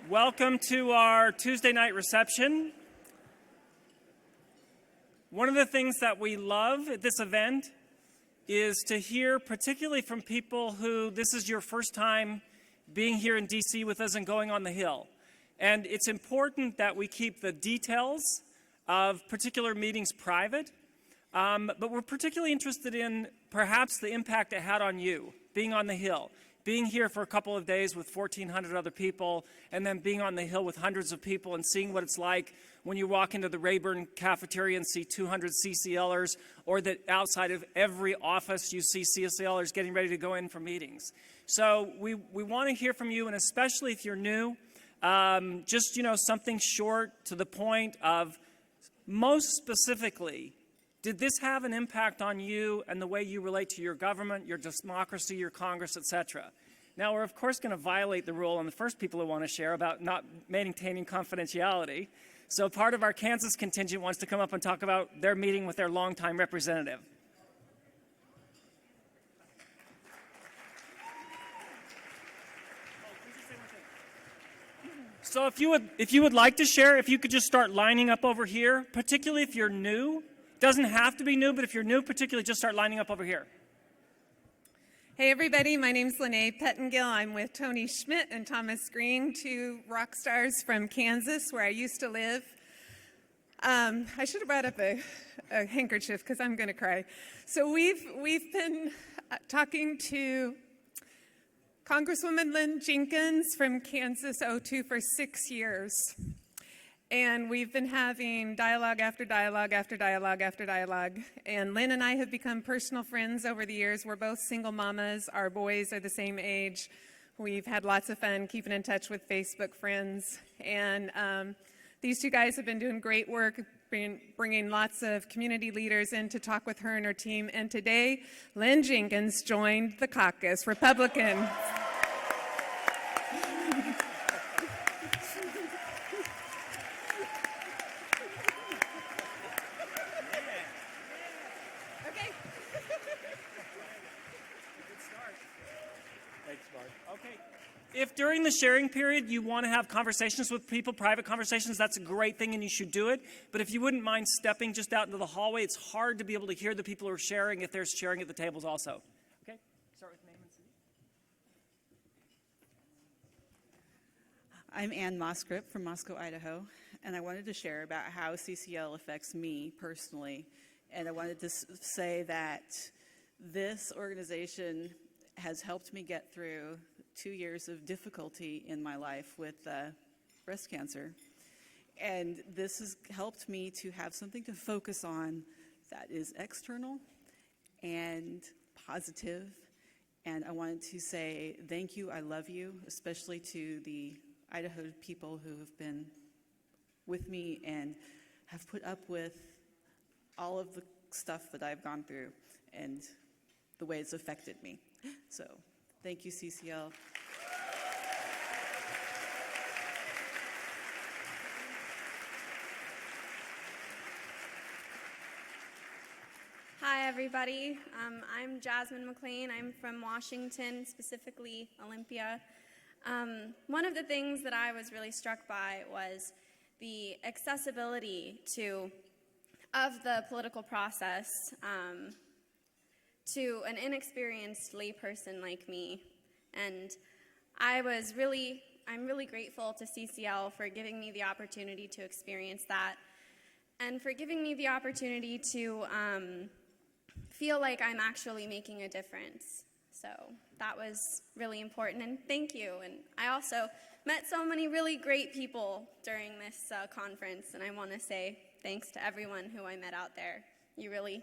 Welcome to our Tuesday night reception. One of the things that we love at this event is to hear, particularly from people who this is your first time being here in DC with us and going on the Hill. And it's important that we keep the details of particular meetings private, but we're particularly interested in perhaps the impact it had on you, being on the Hill. Being here for a couple of days with 1,400 other people, and then being on the Hill with hundreds of people and seeing what it's like when you walk into the Rayburn cafeteria and see 200 CCLers, or that outside of every office you see CCLers getting ready to go in for meetings. So we want to hear from you, and especially if you're new, just, something short to the point of, most specifically, did this have an impact on you and the way you relate to your government, your democracy, your Congress, etc.? Now, we're of course going to violate the rule on the first people who want to share about not maintaining confidentiality. So part of our Kansas contingent wants to come up and talk about their meeting with their longtime representative. So if you would like to share, if you could just start lining up over here, particularly if you're new. Doesn't have to be new, but if you're new, particularly, just start lining up over here. Hey, everybody. My name's Pettingill. I'm with Tony Schmidt and Thomas Green, two rock stars from Kansas, where I used to live. I should have brought up a handkerchief because I'm going to cry. So we've been talking to Congresswoman Lynn Jenkins from Kansas O2 for 6 years. And we've been having dialogue after dialogue after dialogue after dialogue. And Lynn and I have become personal friends over the years. We're both single mamas. Our boys are the same age. We've had lots of fun keeping in touch with Facebook friends. And these two guys have been doing great work, bringing lots of community leaders in to talk with her and her team. And today, Lynn Jenkins joined the caucus, Republican. If during the sharing period you want to have conversations with people, private conversations, that's a great thing and you should do it. But if you wouldn't mind stepping just out into the hallway, it's hard to be able to hear the people who are sharing if they're sharing at the tables also. Okay, start with name and city. I'm Ann Mosgrip from Moscow, Idaho, and I wanted to share about how CCL affects me personally. And I wanted to say that this organization has helped me get through 2 years of difficulty in my life with breast cancer. And this has helped me to have something to focus on that is external and positive. And I wanted to say thank you, I love you, especially to the Idaho people who have been with me and have put up with all of the stuff that I've gone through and the way it's affected me. So thank you, CCL. Hi, everybody. I'm Jasmine Mclean. I'm from Washington, specifically Olympia. One of the things that I was really struck by was the accessibility of the political process to an inexperienced layperson like me. And I'm really grateful to CCL for giving me the opportunity to experience that and for giving me the opportunity to feel like I'm actually making a difference. So that was really important, and thank you. And I also met so many really great people during this conference, and I want to say thanks to everyone who I met out there. You really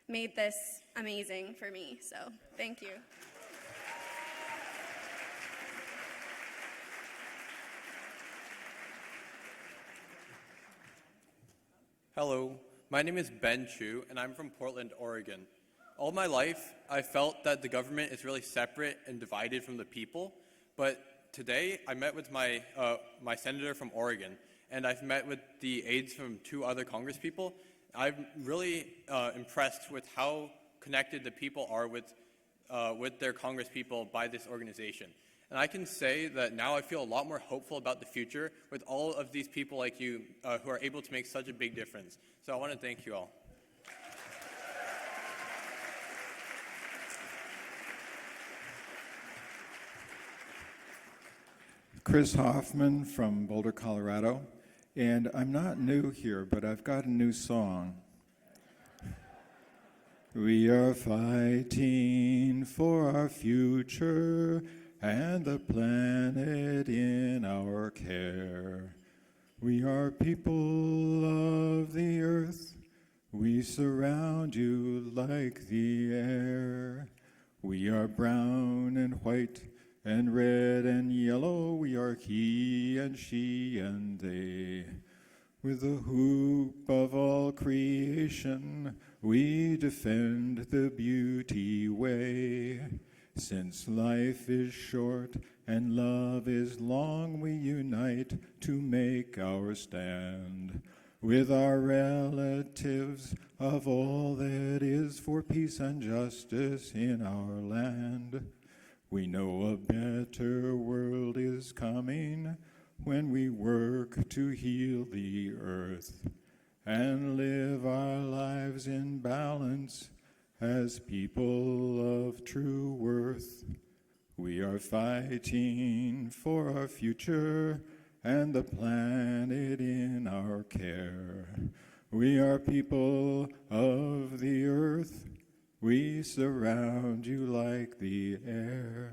made this amazing for me, so thank you. Hello, my name is Ben Chu, and I'm from Portland, Oregon. All my life, I felt that the government is really separate and divided from the people, but today I met with my senator from Oregon, and I've met with the aides from 2 other congresspeople. I'm really impressed with how connected the people are with with their congresspeople by this organization. And I can say that now I feel a lot more hopeful about the future with all of these people like you who are able to make such a big difference. So I want to thank you all. Chris Hoffman from Boulder, Colorado. And I'm not new here, but I've got a new song. We are fighting for our future and the planet in our care. We are people of the earth. We surround you like the air. We are brown and white and red and yellow. We are he and she and they. With the hoop of all creation, we defend the beauty way. Since life is short and love is long, we unite to make our stand. With our relatives of all that is for peace and justice in our land. We know a better world is coming when we work to heal the earth and live our lives in balance as people of true worth. We are fighting for our future and the planet in our care. We are people of the earth. We surround you like the air.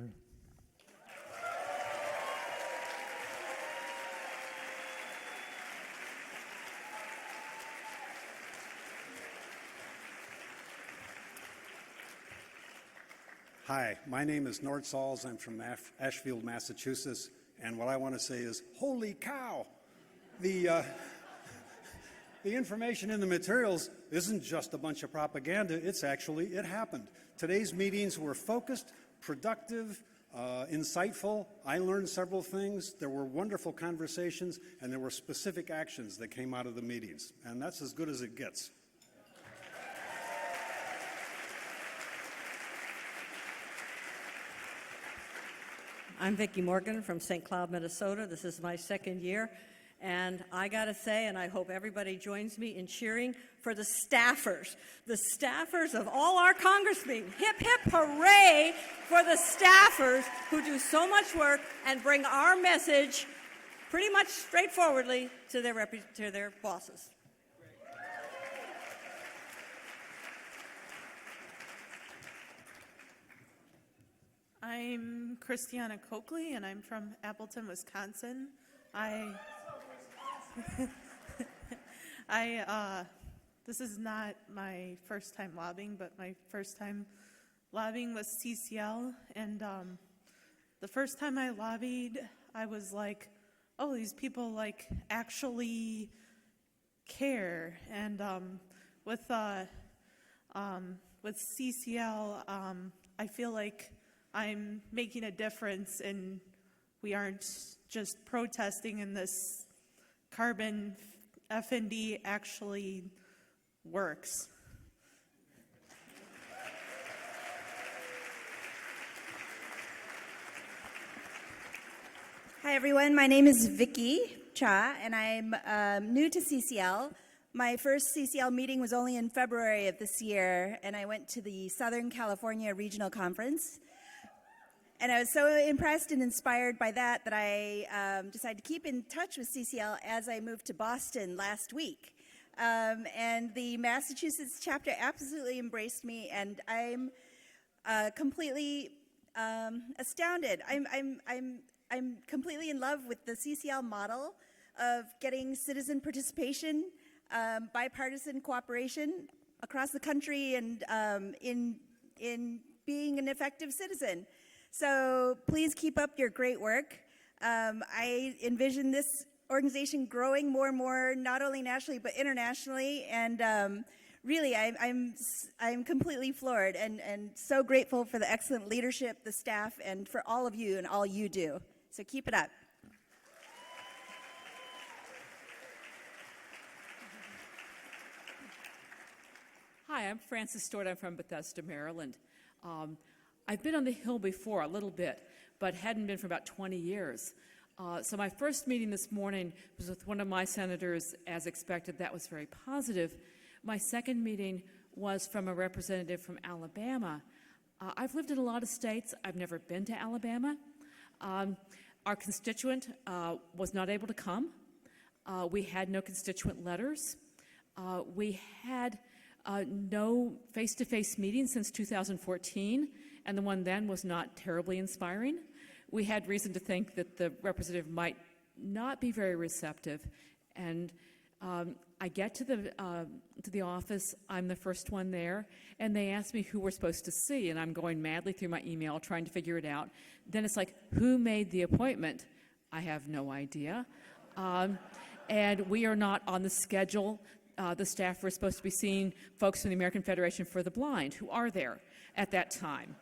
Hi, my name is Nort Sauls. I'm from Ashfield, Massachusetts, and what I want to say is, holy cow! The information in the materials isn't just a bunch of propaganda, it happened. Today's meetings were focused, productive, insightful. I learned several things. There were wonderful conversations, and there were specific actions that came out of the meetings, and that's as good as it gets. I'm Vicki Morgan from St. Cloud, Minnesota. This is my second year. And I got to say, and I hope everybody joins me in cheering for the staffers of all our congressmen. Hip, hip, hooray for the staffers who do so much work and bring our message pretty much straightforwardly to their bosses. I'm Christiana Coakley, and I'm from Appleton, Wisconsin. This is not my first time lobbying, but my first time lobbying was CCL. And the first time I lobbied, I was like, oh, these people like actually care. And with CCL, I feel like I'm making a difference, and we aren't just protesting, and this carbon FND actually works. Hi everyone, my name is Vicki Cha, and I'm new to CCL. My first CCL meeting was only in February of this year, and I went to the Southern California Regional Conference. And I was so impressed and inspired by that I decided to keep in touch with CCL as I moved to Boston last week. And the Massachusetts chapter absolutely embraced me, and I'm completely astounded. I'm completely in love with the CCL model of getting citizen participation, bipartisan cooperation across the country, and in being an effective citizen. So please keep up your great work. I envision this organization growing more and more, not only nationally but internationally. And really, I'm completely floored and so grateful for the excellent leadership, the staff, and for all of you and all you do. So keep it up. Hi, I'm Frances Stewart. I'm from Bethesda, Maryland. I've been on the Hill before, a little bit, but hadn't been for about 20 years. So my first meeting this morning was with one of my senators, as expected. That was very positive. My second meeting was from a representative from Alabama. I've lived in a lot of states. I've never been to Alabama. Our constituent was not able to come. We had no constituent letters. We had no face-to-face meetings since 2014, and the one then was not terribly inspiring. We had reason to think that the representative might not be very receptive, and I get to the office, I'm the first one there, and they ask me who we're supposed to see, and I'm going madly through my email trying to figure it out. Then it's like, who made the appointment? I have no idea. And we are not on the schedule. The staff were supposed to be seeing folks from the American Federation for the Blind, who are there at that time.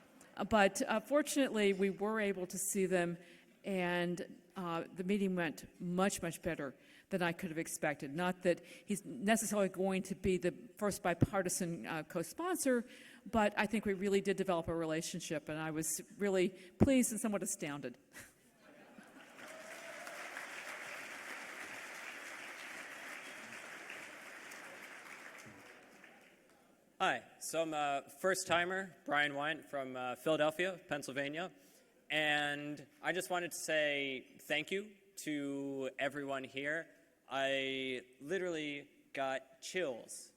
But fortunately, we were able to see them, and the meeting went much, much better than I could have expected. Not that he's necessarily going to be the first bipartisan co-sponsor, but I think we really did develop a relationship, and I was really pleased and somewhat astounded. Hi, so I'm a first-timer, Brian Wyant from Philadelphia, Pennsylvania, and I just wanted to say thank you to everyone here. I literally got chills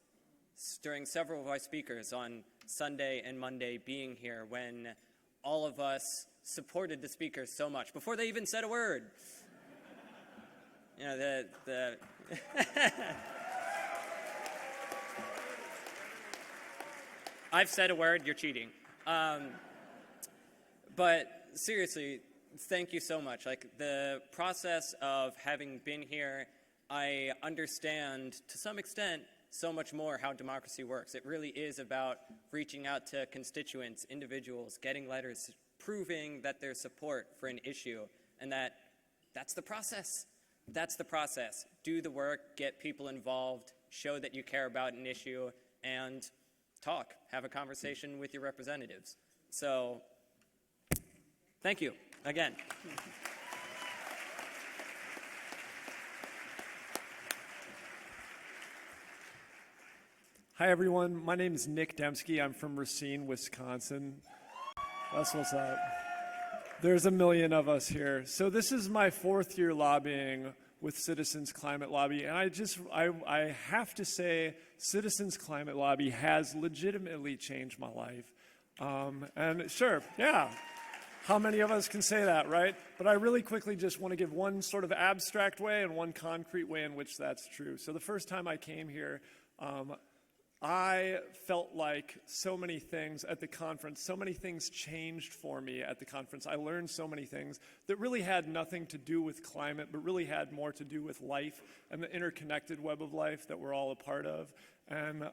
during several of our speakers on Sunday and Monday being here when all of us supported the speakers so much before they even said a word. You know, the I've said a word, you're cheating. But seriously, thank you so much. Like, the process of having been here, I understand to some extent so much more how democracy works. It really is about reaching out to constituents, individuals, getting letters, proving that there's support for an issue, and that's the process. That's the process. Do the work, get people involved, show that you care about an issue, and talk, have a conversation with your representatives. So, thank you again. Hi, everyone. My name is Nick Dempsey. I'm from Racine, Wisconsin. That's what's up. There's a million of us here. So this is my 4th year lobbying with Citizens Climate Lobby, and I have to say, Citizens Climate Lobby has legitimately changed my life. And sure, yeah, how many of us can say that, right? But I really quickly just want to give one sort of abstract way and one concrete way in which that's true. So the first time I came here, I felt like so many things at the conference, so many things changed for me at the conference. I learned so many things that really had nothing to do with climate, but really had more to do with life and the interconnected web of life that we're all a part of. And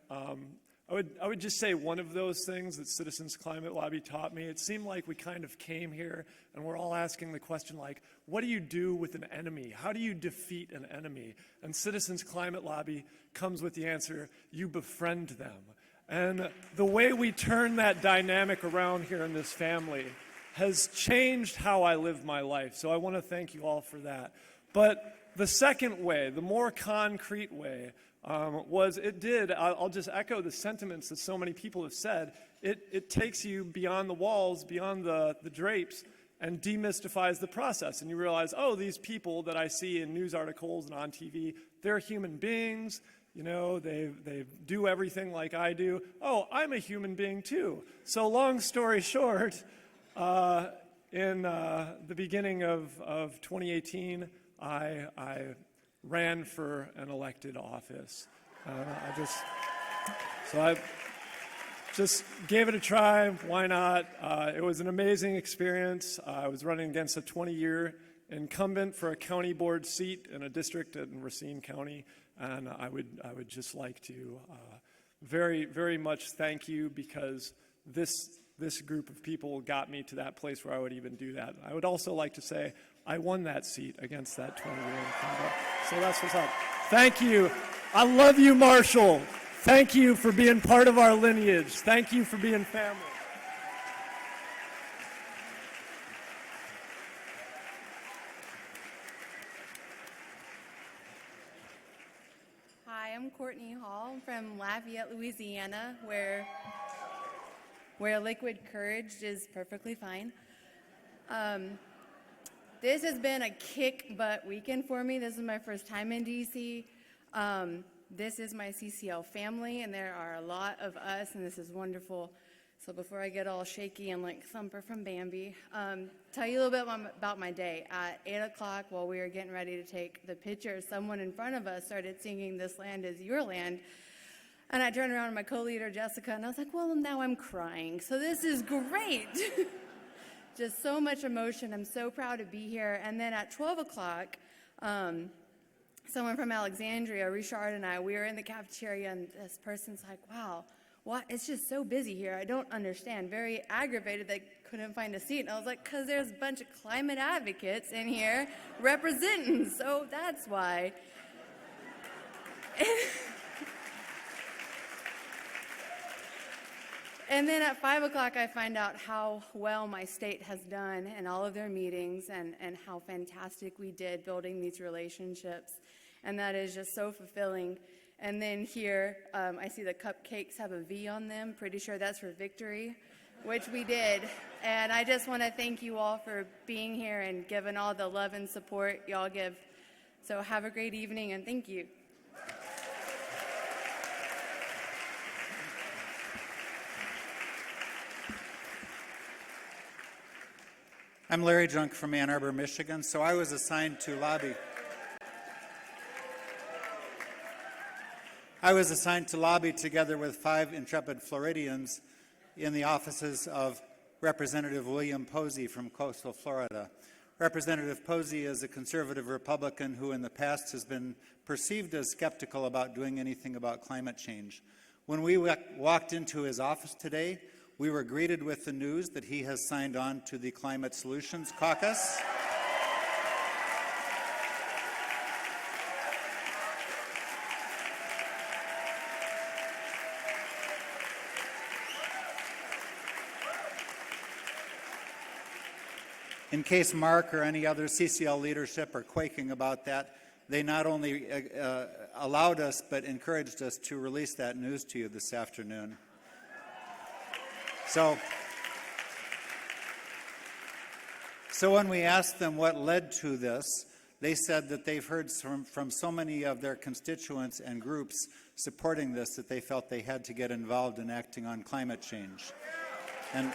I would just say one of those things that Citizens Climate Lobby taught me, it seemed like we kind of came here and we're all asking the question like, what do you do with an enemy? How do you defeat an enemy? And Citizens Climate Lobby comes with the answer, you befriend them. And the way we turn that dynamic around here in this family has changed how I live my life. So I want to thank you all for that. But the second way, the more concrete way, I'll just echo the sentiments that so many people have said, it takes you beyond the walls, beyond the drapes, and demystifies the process. And you realize, oh, these people that I see in news articles and on TV, they're human beings. You know, they do everything like I do. Oh, I'm a human being too. So long story short, in the beginning of 2018, I ran for an elected office. I just gave it a try. Why not? It was an amazing experience. I was running against a 20-year incumbent for a county board seat in a district in Racine County, and I would just like to very, very much thank you, because this group of people got me to that place where I would even do that. I would also like to say I won that seat against that 20-year incumbent. So that's what's up. Thank you. I love you, Marshall. Thank you for being part of our lineage. Thank you for being family. Hi, I'm Courtney Hall. I'm from Lafayette, Louisiana, where liquid courage is perfectly fine. This has been a kick-butt weekend for me. This is my first time in D.C. This is my CCL family, and there are a lot of us, and this is wonderful. So before I get all shaky and like Thumper from Bambi, tell you a little bit about my day. At 8 o'clock, while we were getting ready to take the picture, someone in front of us started singing "This Land Is Your Land." And I turned around to my co-leader, Jessica, and I was like, well, now I'm crying. So this is great. Just so much emotion. I'm so proud to be here. And then at 12 o'clock, someone from Alexandria, Richard and I, we were in the cafeteria, and this person's like, wow, what? It's just so busy here. I don't understand. Very aggravated they couldn't find a seat. And I was like, because there's a bunch of climate advocates in here representing, so that's why. And then at 5 o'clock, I find out how well my state has done in all of their meetings and how fantastic we did building these relationships. And that is just so fulfilling. And then here, I see the cupcakes have a V on them. Pretty sure that's for victory, which we did. And I just want to thank you all for being here and giving all the love and support y'all give. So have a great evening, and thank you. I'm Larry Junk from Ann Arbor, Michigan, so I was assigned to lobby. I was assigned to lobby together with 5 intrepid Floridians in the offices of Representative William Posey from coastal Florida. Representative Posey is a conservative Republican who in the past has been perceived as skeptical about doing anything about climate change. When we walked into his office today, we were greeted with the news that he has signed on to the Climate Solutions Caucus. In case Mark or any other CCL leadership are quaking about that, they not only allowed us but encouraged us to release that news to you this afternoon. So when we asked them what led to this, they said that they've heard from so many of their constituents and groups supporting this that they felt they had to get involved in acting on climate change. And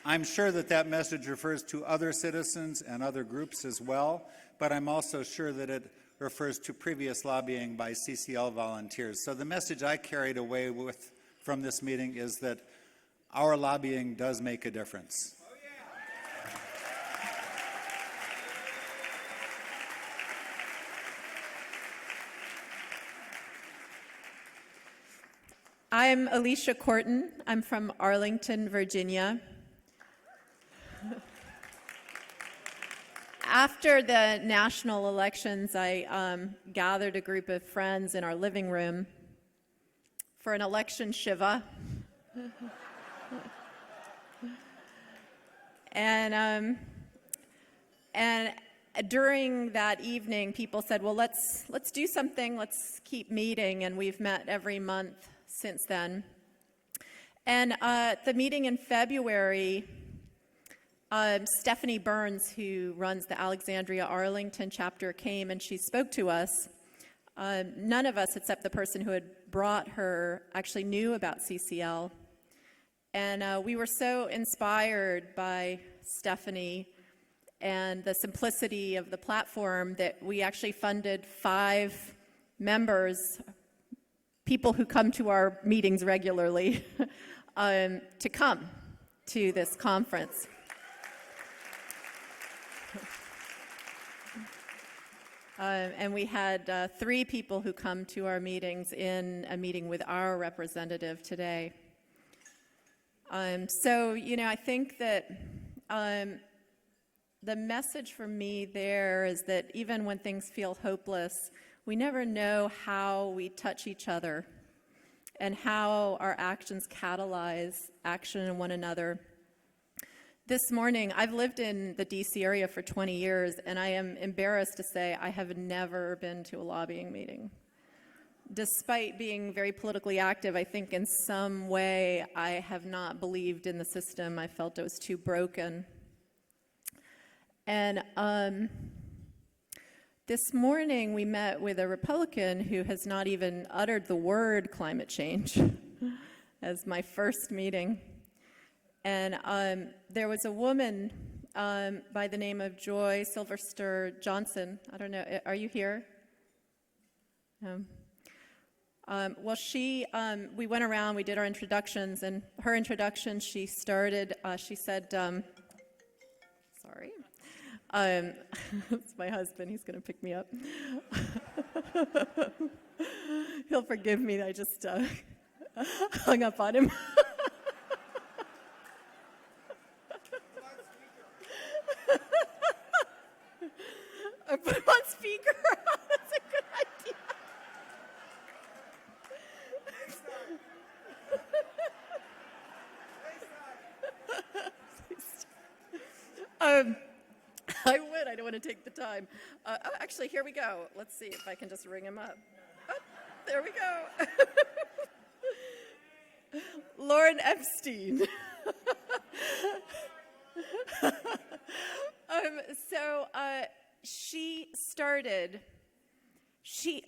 I'm sure that that message refers to other citizens and other groups as well, but I'm also sure that it refers to previous lobbying by CCL volunteers. So the message I carried away with from this meeting is that our lobbying does make a difference. I'm Alicia Courtin. I'm from Arlington, Virginia. After the national elections, I gathered a group of friends in our living room for an election shiva. And during that evening, people said, well, let's do something, let's keep meeting, and we've met every month since then. And at the meeting in February, Stephanie Burns, who runs the Alexandria Arlington chapter, came and she spoke to us. None of us, except the person who had brought her, actually knew about CCL. And we were so inspired by Stephanie and the simplicity of the platform that we actually funded 5 members, people who come to our meetings regularly, to come to this conference. And we had 3 people who come to our meetings in a meeting with our representative today. So, I think that the message for me there is that even when things feel hopeless, we never know how we touch each other and how our actions catalyze action in one another. This morning, I've lived in the DC area for 20 years, and I am embarrassed to say I have never been to a lobbying meeting. Despite being very politically active, I think in some way I have not believed in the system. I felt it was too broken. And this morning we met with a Republican who has not even uttered the word climate change as my first meeting. And there was a woman by the name of Joy Sylvester Johnson. I don't know, are you here? Well, we went around, we did our introductions, and her introduction, she started, she said, sorry, it's my husband, he's going to pick me up. He'll forgive me, I just hung up on him. I put him on speaker. That's a good idea. I would. I don't want to take the time. Actually, here we go. Let's see if I can just ring him up. Oh, there we go. Lauren Epstein. She started. She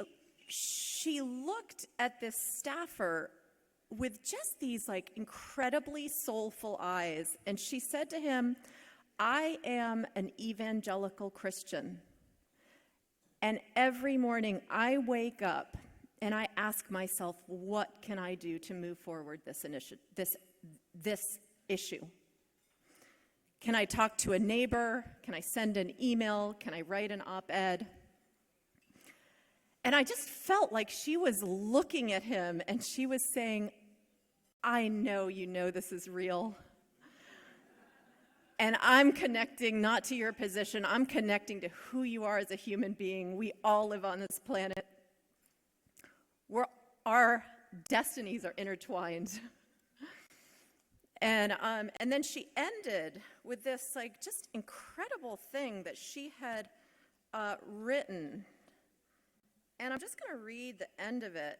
looked at this staffer with just these like incredibly soulful eyes, and she said to him, "I am an evangelical Christian, and every morning I wake up and I ask myself, what can I do to move forward this issue? Can I talk to a neighbor? Can I send an email? Can I write an op-ed?" And I just felt like she was looking at him and she was saying, "I know you know this is real. And I'm connecting not to your position, I'm connecting to who you are as a human being. We all live on this planet. Our destinies are intertwined." And then she ended with this like just incredible thing that she had written. And I'm just going to read the end of it.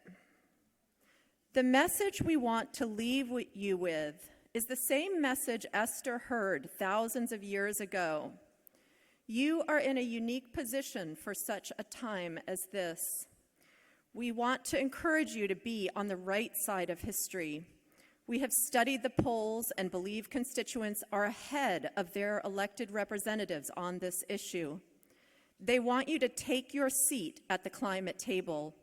"The message we want to leave you with is the same message Esther heard thousands of years ago. You are in a unique position for such a time as this. We want to encourage you to be on the right side of history. We have studied the polls and believe constituents are ahead of their elected representatives on this issue. They want you to take your seat at the climate table.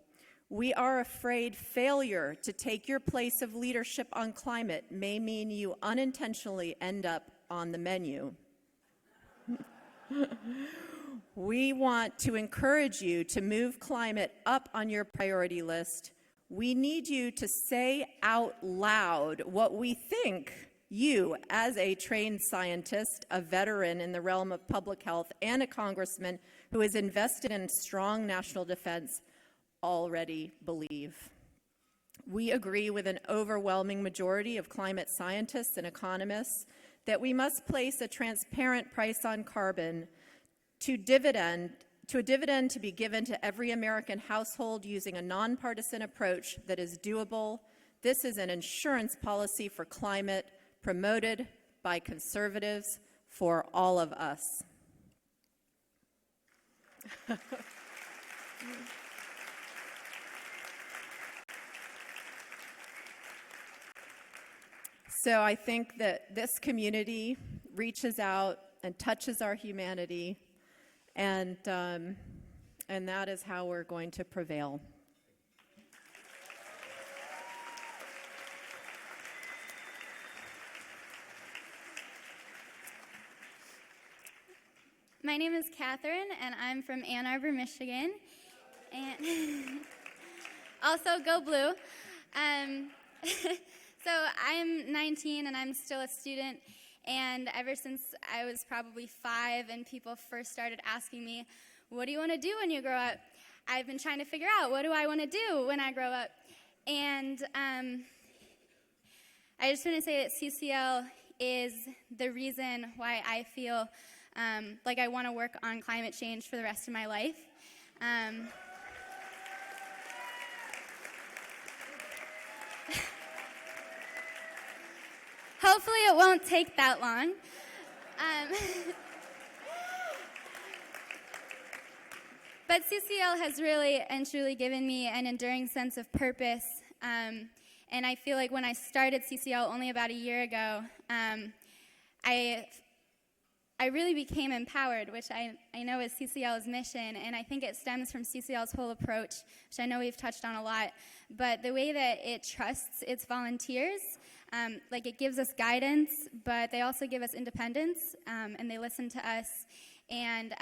We are afraid failure to take your place of leadership on climate may mean you unintentionally end up on the menu. We want to encourage you to move climate up on your priority list. We need you to say out loud what we think you, as a trained scientist, a veteran in the realm of public health, and a congressman who is invested in strong national defense, already believe. We agree with an overwhelming majority of climate scientists and economists that we must place a transparent price on carbon to a dividend to be given to every American household using a nonpartisan approach that is doable. This is an insurance policy for climate promoted by conservatives for all of us." So I think that this community reaches out and touches our humanity, and that is how we're going to prevail. My name is Catherine, and I'm from Ann Arbor, Michigan. And also, go blue. So I'm 19, and I'm still a student. And ever since I was probably 5 and people first started asking me, "What do you want to do when you grow up?" I've been trying to figure out, what do I want to do when I grow up? And I just want to say that CCL is the reason why I feel like I want to work on climate change for the rest of my life. Hopefully it won't take that long. But CCL has really and truly given me an enduring sense of purpose. And I feel like when I started CCL only about a year ago, I really became empowered, which I know is CCL's mission, and I think it stems from CCL's whole approach, which I know we've touched on a lot. But the way that it trusts its volunteers, like it gives us guidance, but they also give us independence, and they listen to us, and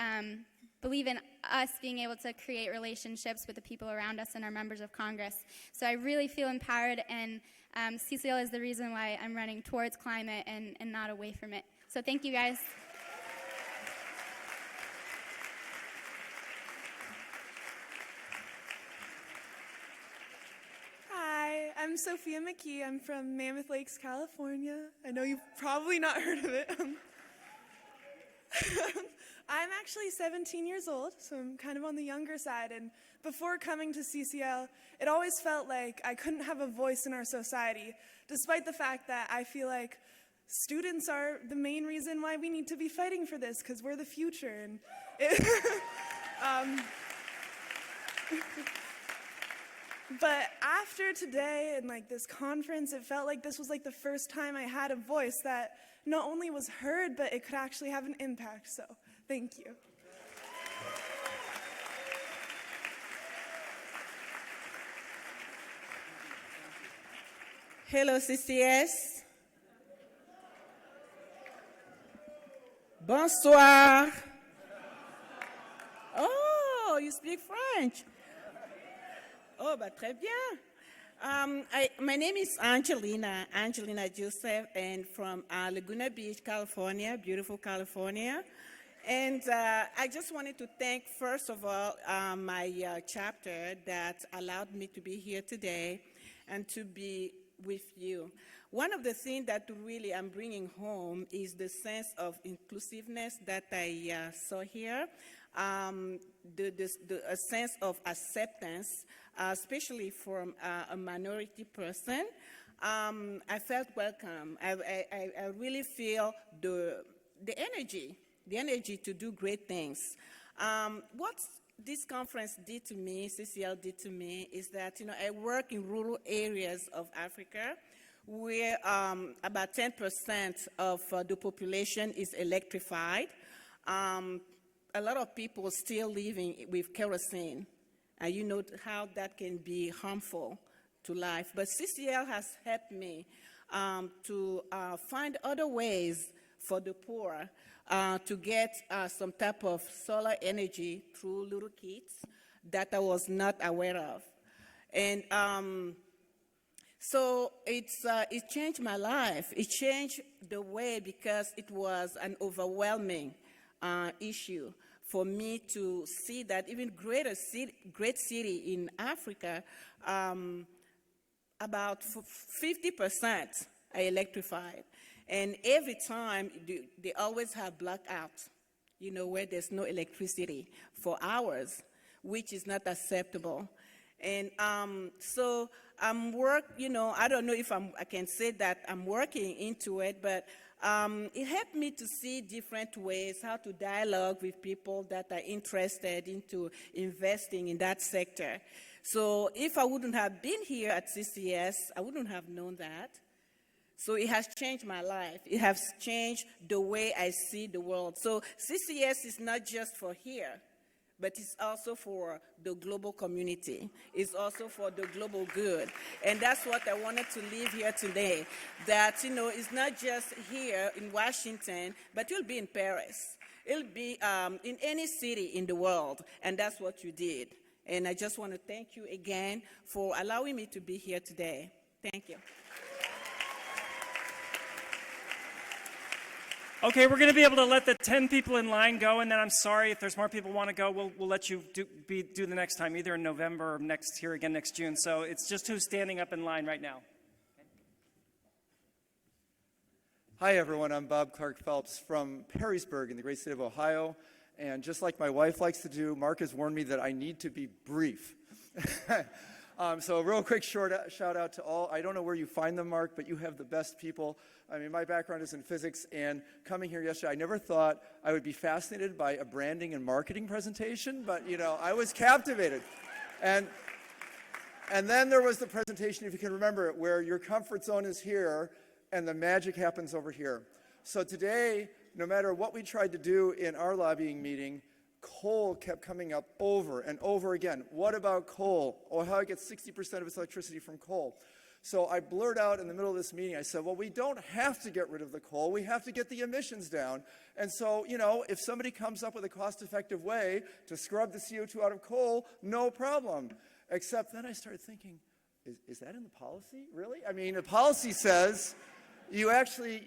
believe in us being able to create relationships with the people around us and our members of Congress. So I really feel empowered, and CCL is the reason why I'm running towards climate and not away from it. So thank you, guys. Hi, I'm Sophia Mckee. I'm from Mammoth Lakes, California. I know you've probably not heard of it. I'm actually 17 years old, so I'm kind of on the younger side, and before coming to CCL, it always felt like I couldn't have a voice in our society, despite the fact that I feel like students are the main reason why we need to be fighting for this, because we're the future. And but after today and like this conference, it felt like this was like the first time I had a voice that not only was heard, but it could actually have an impact. So thank you. Hello, CCS. Bonsoir. Oh, you speak French. Oh, but très bien. My name is Angelina Joseph, and from Laguna Beach, California, beautiful California. And I just wanted to thank, first of all, my chapter that allowed me to be here today and to be with you. One of the things that really I'm bringing home is the sense of inclusiveness that I saw here, a sense of acceptance, especially from a minority person. I felt welcome. I really feel the energy to do great things. What this conference did to me, CCL did to me, is that I work in rural areas of Africa where about 10% of the population is electrified. A lot of people still living with kerosene, and you know how that can be harmful to life. But CCL has helped me to find other ways for the poor to get some type of solar energy through little kits that I was not aware of. And so it changed my life. It changed the way, because it was an overwhelming issue for me to see that even great city in Africa, about 50% are electrified. And every time, they always have blackouts, where there's no electricity for hours, which is not acceptable. And so I'm I don't know if I can say that I'm working into it, but it helped me to see different ways how to dialogue with people that are interested into investing in that sector. So if I wouldn't have been here at CCS, I wouldn't have known that. So it has changed my life. It has changed the way I see the world. So CCS is not just for here, but it's also for the global community. It's also for the global good. And that's what I wanted to leave here today, that, it's not just here in Washington, but it'll be in Paris. It'll be in any city in the world, and that's what you did. And I just want to thank you again for allowing me to be here today. Thank you. Okay, we're going to be able to let the 10 people in line go, and then I'm sorry if there's more people who want to go, we'll let you do the next time, either in November or here again next June. So it's just who's standing up in line right now. Hi, everyone. I'm Bob Clark Phelps from Perrysburg in the great state of Ohio. And just like my wife likes to do, Mark has warned me that I need to be brief. So a real quick shout out to all. I don't know where you find them, Mark, but you have the best people. I mean, my background is in physics, and coming here yesterday, I never thought I would be fascinated by a branding and marketing presentation, but, I was captivated. And then there was the presentation, if you can remember it, where your comfort zone is here, and the magic happens over here. So today, no matter what we tried to do in our lobbying meeting, coal kept coming up over and over again. What about coal? Ohio gets 60% of its electricity from coal. So I blurted out in the middle of this meeting, I said, well, we don't have to get rid of the coal. We have to get the emissions down. And so, if somebody comes up with a cost-effective way to scrub the CO2 out of coal, no problem. Except then I started thinking, is that in the policy, really? I mean, the policy says you actually,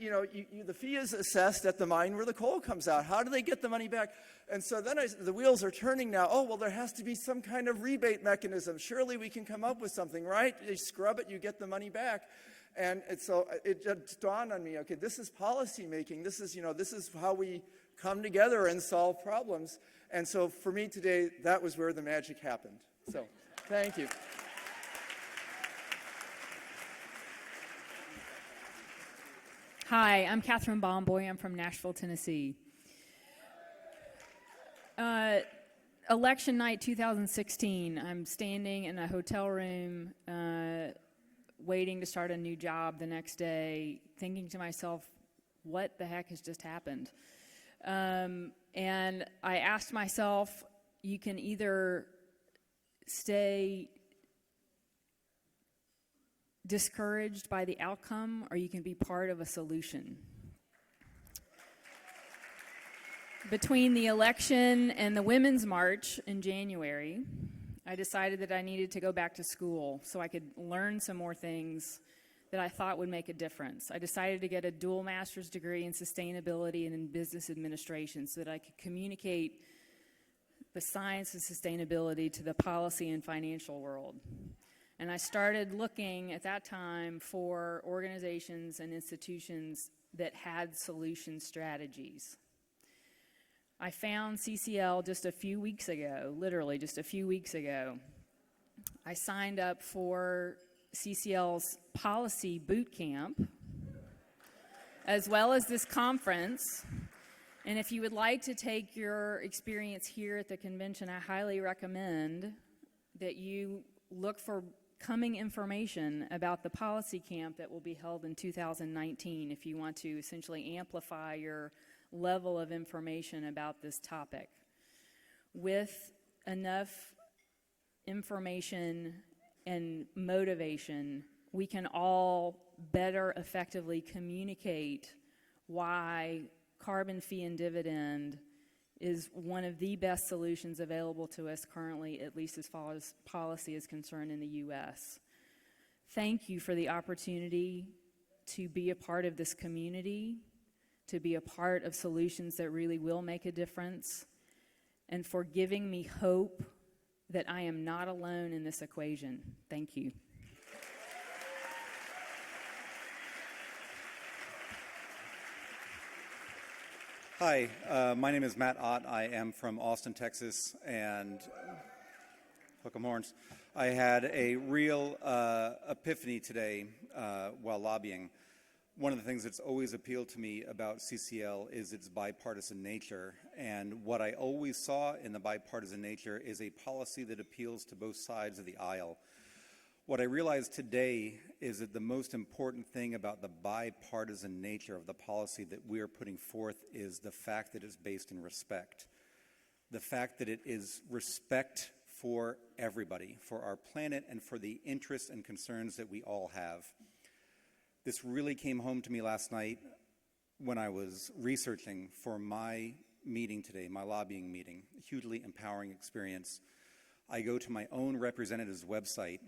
the fee is assessed at the mine where the coal comes out. How do they get the money back? And so then the wheels are turning now. Oh, well, there has to be some kind of rebate mechanism. Surely we can come up with something, right? You scrub it, you get the money back. And so it just dawned on me, okay, this is policy making. This is how we come together and solve problems. And so for me today, that was where the magic happened. So thank you. Hi, I'm Catherine Bomboy. I'm from Nashville, Tennessee. Election night 2016, I'm standing in a hotel room waiting to start a new job the next day, thinking to myself, what the heck has just happened? And I asked myself, you can either stay discouraged by the outcome, or you can be part of a solution. Between the election and the Women's March in January, I decided that I needed to go back to school so I could learn some more things that I thought would make a difference. I decided to get a dual master's degree in sustainability and in business administration so that I could communicate the science of sustainability to the policy and financial world. And I started looking at that time for organizations and institutions that had solution strategies. I found CCL just a few weeks ago, literally just a few weeks ago. I signed up for CCL's policy boot camp, as well as this conference. And if you would like to take your experience here at the convention, I highly recommend that you look for coming information about the policy camp that will be held in 2019 if you want to essentially amplify your level of information about this topic. With enough information and motivation, we can all better effectively communicate why carbon fee and dividend is one of the best solutions available to us currently, at least as far as policy is concerned in the U.S. Thank you for the opportunity to be a part of this community, to be a part of solutions that really will make a difference, and for giving me hope that I am not alone in this equation. Thank you. Hi, my name is Matt Ott. I am from Austin, Texas, and hook 'em horns. I had a real epiphany today while lobbying. One of the things that's always appealed to me about CCL is its bipartisan nature, and what I always saw in the bipartisan nature is a policy that appeals to both sides of the aisle. What I realized today is that the most important thing about the bipartisan nature of the policy that we are putting forth is the fact that it's based in respect. The fact that it is respect for everybody, for our planet, and for the interests and concerns that we all have. This really came home to me last night when I was researching for my meeting today, my lobbying meeting, a hugely empowering experience. I go to my own representative's website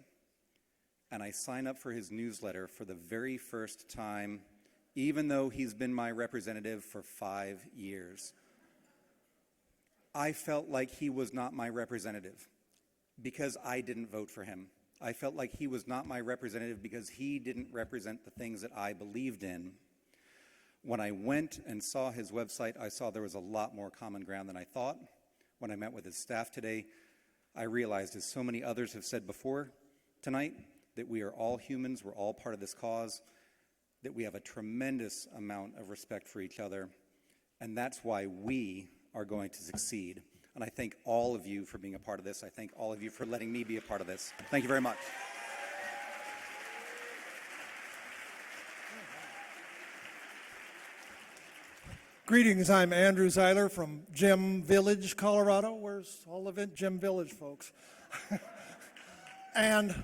and I sign up for his newsletter for the very first time, even though he's been my representative for 5 years. I felt like he was not my representative because I didn't vote for him. I felt like he was not my representative because he didn't represent the things that I believed in. When I went and saw his website, I saw there was a lot more common ground than I thought. When I met with his staff today, I realized, as so many others have said before tonight, that we are all humans, we're all part of this cause, that we have a tremendous amount of respect for each other, and that's why we are going to succeed. And I thank all of you for being a part of this. I thank all of you for letting me be a part of this. Thank you very much. Greetings, I'm Andrew Zeiler from Gem Village, Colorado. Where's all of it? Gem Village, folks. And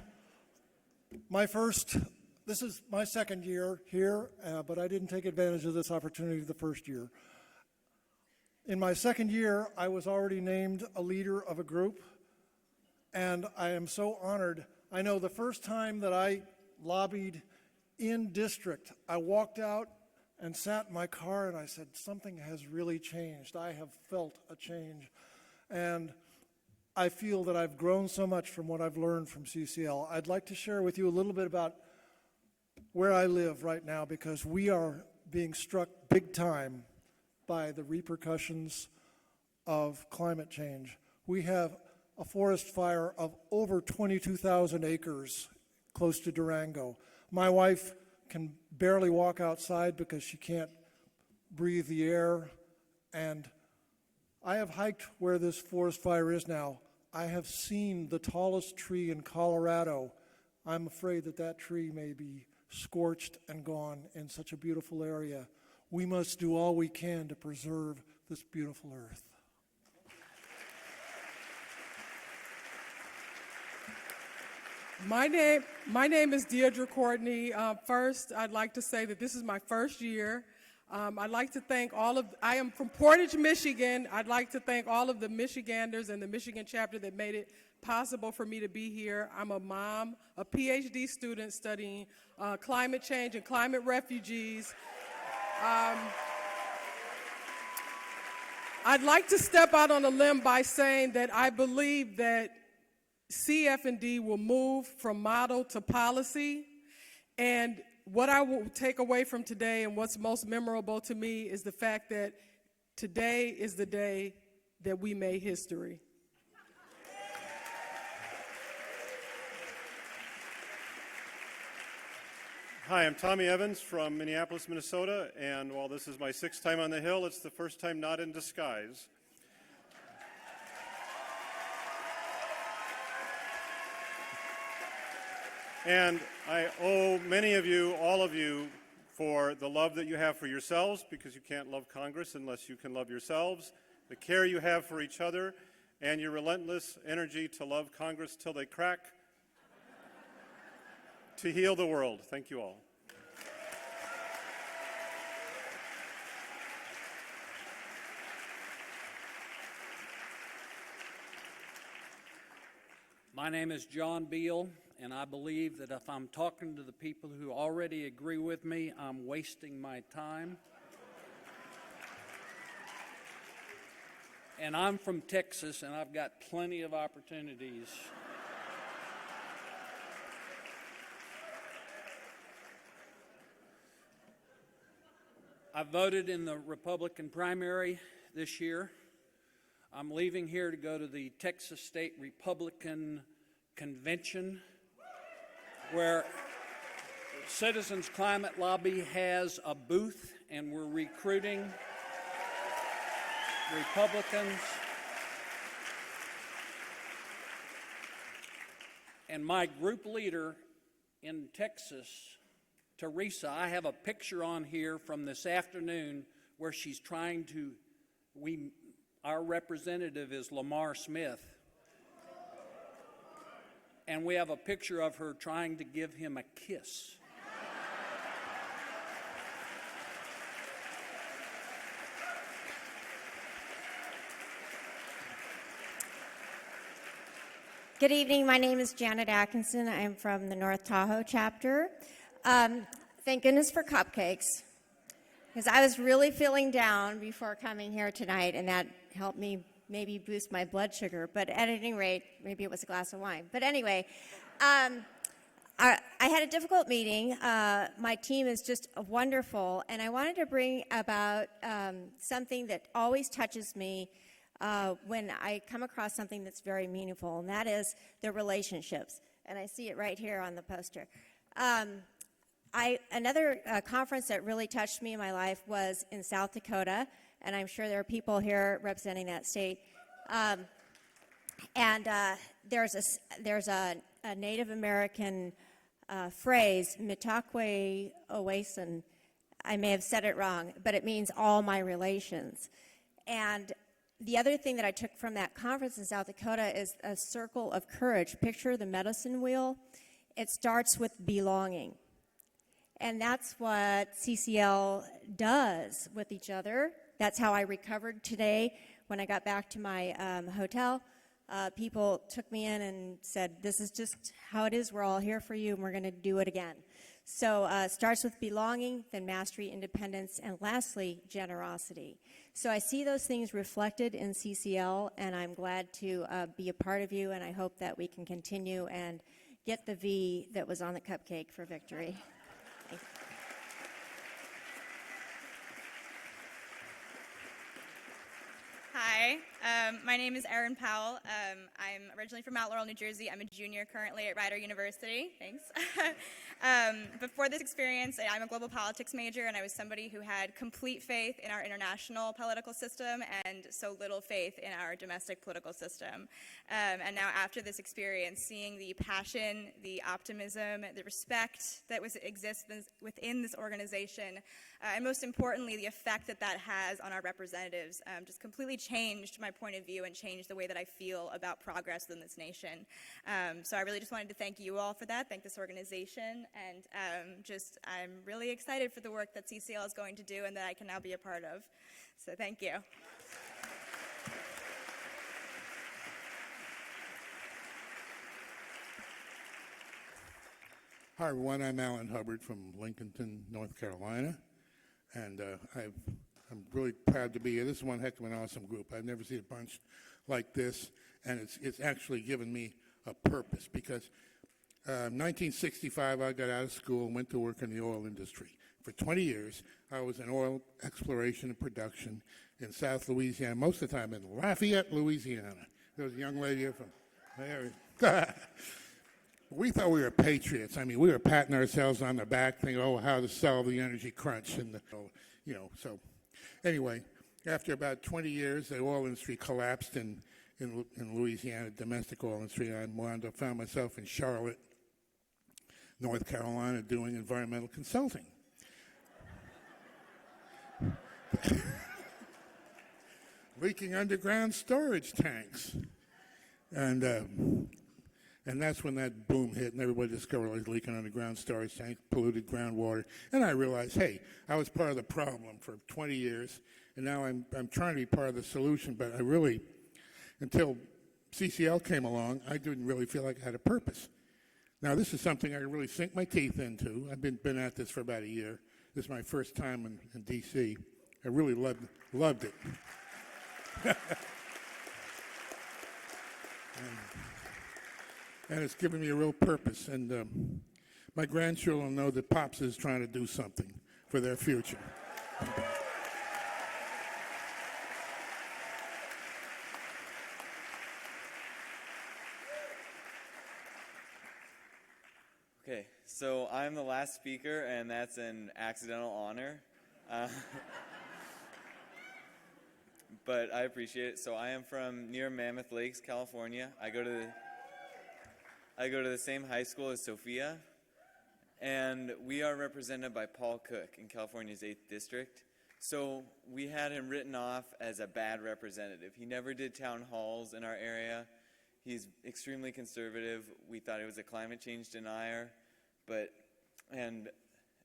this is my second year here, but I didn't take advantage of this opportunity the first year. In my second year, I was already named a leader of a group, and I am so honored. I know the first time that I lobbied in district, I walked out and sat in my car and I said, something has really changed. I have felt a change. And I feel that I've grown so much from what I've learned from CCL. I'd like to share with you a little bit about where I live right now, because we are being struck big time by the repercussions of climate change. We have a forest fire of over 22,000 acres close to Durango. My wife can barely walk outside because she can't breathe the air. And I have hiked where this forest fire is now. I have seen the tallest tree in Colorado. I'm afraid that that tree may be scorched and gone in such a beautiful area. We must do all we can to preserve this beautiful earth. My name is Deirdre Courtney. First, I'd like to say that this is my first year. I'd like to thank I am from Portage, Michigan. I'd like to thank all of the Michiganders and the Michigan chapter that made it possible for me to be here. I'm a mom, a PhD student studying climate change and climate refugees. I'd like to step out on a limb by saying that I believe that CF&D will move from model to policy, and what I will take away from today and what's most memorable to me is the fact that today is the day that we made history. Hi, I'm Tommy Evans from Minneapolis, Minnesota, and while this is my 6th time on the Hill, it's the first time not in disguise. And I owe many of you, all of you, for the love that you have for yourselves, because you can't love Congress unless you can love yourselves, the care you have for each other, and your relentless energy to love Congress till they crack, to heal the world. Thank you all. My name is John Beal, and I believe that if I'm talking to the people who already agree with me, I'm wasting my time. And I'm from Texas, and I've got plenty of opportunities. I voted in the Republican primary this year. I'm leaving here to go to the Texas State Republican Convention, where Citizens Climate Lobby has a booth, and we're recruiting Republicans. And my group leader in Texas, Teresa, I have a picture on here from this afternoon where she's trying to, our representative is Lamar Smith, and we have a picture of her trying to give him a kiss. Good evening. My name is Janet Atkinson. I'm from the North Tahoe chapter. Thank goodness for cupcakes, because I was really feeling down before coming here tonight, and that helped me maybe boost my blood sugar. But at any rate, maybe it was a glass of wine. But anyway, I had a difficult meeting. My team is just wonderful, and I wanted to bring about something that always touches me when I come across something that's very meaningful, and that is the relationships. And I see it right here on the poster. Another conference that really touched me in my life was in South Dakota, and I'm sure there are people here representing that state. There's a Native American phrase, Mitakwe Owasin. I may have said it wrong, but it means all my relations. And the other thing that I took from that conference in South Dakota is a circle of courage. Picture the medicine wheel. It starts with belonging. And that's what CCL does with each other. That's how I recovered today when I got back to my hotel. People took me in and said, this is just how it is. We're all here for you, and we're going to do it again. So it starts with belonging, then mastery, independence, and lastly, generosity. So I see those things reflected in CCL, and I'm glad to be a part of you, and I hope that we can continue and get the V that was on the cupcake for victory. Thank you. Hi, my name is Erin Powell. I'm originally from Mount Laurel, New Jersey. I'm a junior currently at Rider University. Thanks. Before this experience, I'm a global politics major, and I was somebody who had complete faith in our international political system and so little faith in our domestic political system. And now after this experience, seeing the passion, the optimism, the respect that exists within this organization, and most importantly, the effect that that has on our representatives just completely changed my point of view and changed the way that I feel about progress within this nation. So I really just wanted to thank you all for that, thank this organization, and I'm really excited for the work that CCL is going to do and that I can now be a part of. So thank you. Hi, everyone. I'm Alan Hubbard from Lincolnton, North Carolina, and I'm really proud to be here. This is one heck of an awesome group. I've never seen a bunch like this, and it's actually given me a purpose because 1965, I got out of school and went to work in the oil industry. For 20 years, I was in oil exploration and production in South Louisiana, most of the time in Lafayette, Louisiana. There was a young lady here from there. We thought we were patriots. I mean, we were patting ourselves on the back, thinking, oh, how to solve the energy crunch. And, so anyway, after about 20 years, the oil industry collapsed in Louisiana, domestic oil industry. I found myself in Charlotte, North Carolina, doing environmental consulting. Leaking underground storage tanks. And that's when that boom hit, and everybody discovered I was leaking underground storage tanks, polluted groundwater. And I realized, hey, I was part of the problem for 20 years, and now I'm trying to be part of the solution. But I really, until CCL came along, I didn't really feel like I had a purpose. Now, this is something I really sink my teeth into. I've been at this for about a year. This is my first time in D.C. I really loved it. And it's given me a real purpose. And my grandchildren know that Pops is trying to do something for their future. Okay, so I'm the last speaker, and that's an accidental honor. But I appreciate it. So I am from near Mammoth Lakes, California. I go to the same high school as Sophia, and we are represented by Paul Cook in California's 8th District. So we had him written off as a bad representative. He never did town halls in our area. He's extremely conservative. We thought he was a climate change denier. And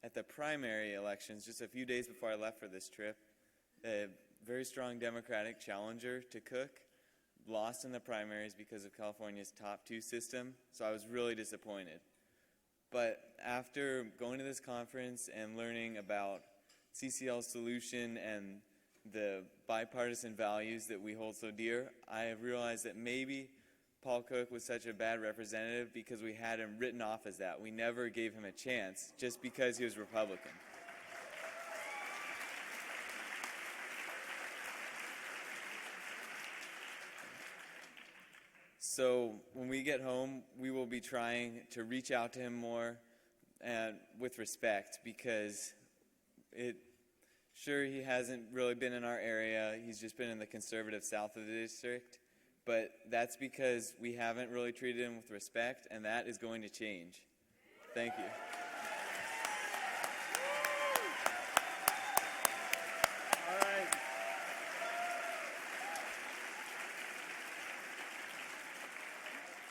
at the primary elections, just a few days before I left for this trip, a very strong Democratic challenger to Cook lost in the primaries because of California's top 2 system, so I was really disappointed. But after going to this conference and learning about CCL's solution and the bipartisan values that we hold so dear, I have realized that maybe Paul Cook was such a bad representative because we had him written off as that. We never gave him a chance just because he was Republican. So when we get home, we will be trying to reach out to him more and with respect, because sure, he hasn't really been in our area. He's just been in the conservative south of the district. But that's because we haven't really treated him with respect, and that is going to change. Thank you. All right.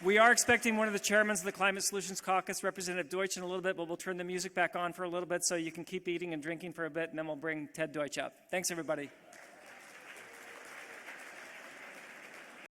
We are expecting one of the chairmen of the Climate Solutions Caucus, Representative Deutsch, in a little bit, but we'll turn the music back on for a little bit so you can keep eating and drinking for a bit, and then we'll bring Ted Deutsch up. Thanks, everybody.